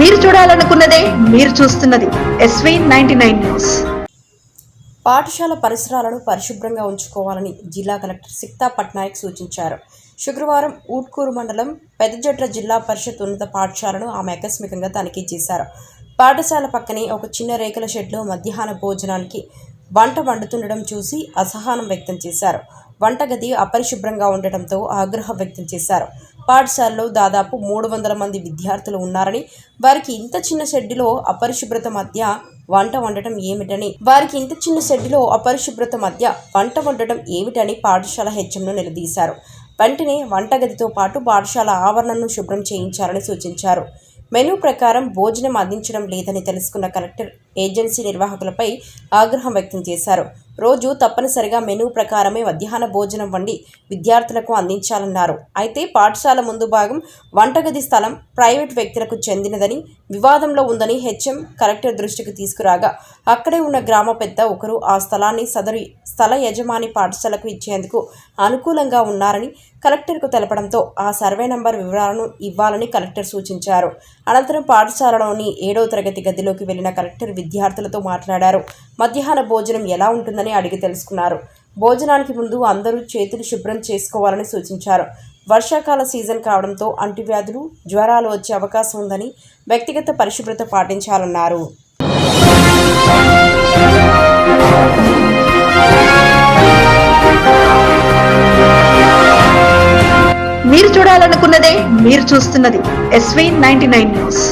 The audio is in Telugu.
మీరు చూడాలనుకున్నదే మీరు చూస్తున్నది SV99 న్యూస్. పాఠశాల పరిసరాలను పరిశుభ్రంగా ఉంచుకోవాలని జిల్లా కలెక్టర్ సిక్తా పట్నాయక్ సూచించారు. శుక్రవారం ఊట్కూరు మండలం పెద్దజట్ల జిల్లా పరిషత్ ఉన్నత పాఠశాలను ఆమె ఆకస్మికంగా తనిఖీ చేశారు. పాఠశాల పక్కనే ఒక చిన్న రేకుల షెడ్లో మధ్యాహ్న భోజనానికి వంట వండుతుండడం చూసి అసహనం వ్యక్తం చేశారు. వంటగది అపరిశుభ్రంగా ఉండటంతో ఆగ్రహం వ్యక్తం చేశారు. పాఠశాలలో దాదాపు 300 మంది విద్యార్థులు ఉన్నారని, వారికి ఇంత చిన్న షెడ్డులో అపరిశుభ్రత మధ్య వంట వండటం ఏమిటని పాఠశాల హెచ్ఎంను నిలదీశారు. వెంటనే వంటగదితో పాటు పాఠశాల ఆవరణను శుభ్రం చేయించాలని సూచించారు. మెనూ ప్రకారం భోజనం అందించడం లేదని తెలుసుకున్న కలెక్టర్ ఏజెన్సీ నిర్వాహకులపై ఆగ్రహం వ్యక్తం చేశారు. రోజు తప్పనిసరిగా మెనూ ప్రకారమే మధ్యాహ్న భోజనం వండి విద్యార్థులకు అందించాలన్నారు. అయితే పాఠశాల ముందు భాగం వంటగది స్థలం ప్రైవేట్ వ్యక్తులకు చెందినదని, వివాదంలో ఉందని హెచ్ఎం కలెక్టర్ దృష్టికి తీసుకురాగా అక్కడే ఉన్న గ్రామ పెద్ద ఒకరు ఆ స్థలాన్ని సదరు స్థల యజమాని పాఠశాలకు ఇచ్చేందుకు అనుకూలంగా ఉన్నారని కలెక్టర్కు తెలపడంతో ఆ సర్వే నంబర్ వివరాలను ఇవ్వాలని కలెక్టర్ సూచించారు. అనంతరం పాఠశాలలోని 7వ తరగతి గదిలోకి వెళ్లిన కలెక్టర్ విద్యార్థులతో మాట్లాడారు. మధ్యాహ్న భోజనం ఎలా ఉంటుందని అడిగి తెలుసుకున్నారు. భోజనానికి ముందు అందరూ చేతులు శుభ్రం చేసుకోవాలని సూచించారు. వర్షాకాల సీజన్ కావడంతో అంటువ్యాధులు, జ్వరాలు వచ్చే అవకాశం ఉందని వ్యక్తిగత పరిశుభ్రత పాటించాలన్నారు. మీరు చూడాలనుకున్నదే మీరు చూస్తున్నది SV99 న్యూస్.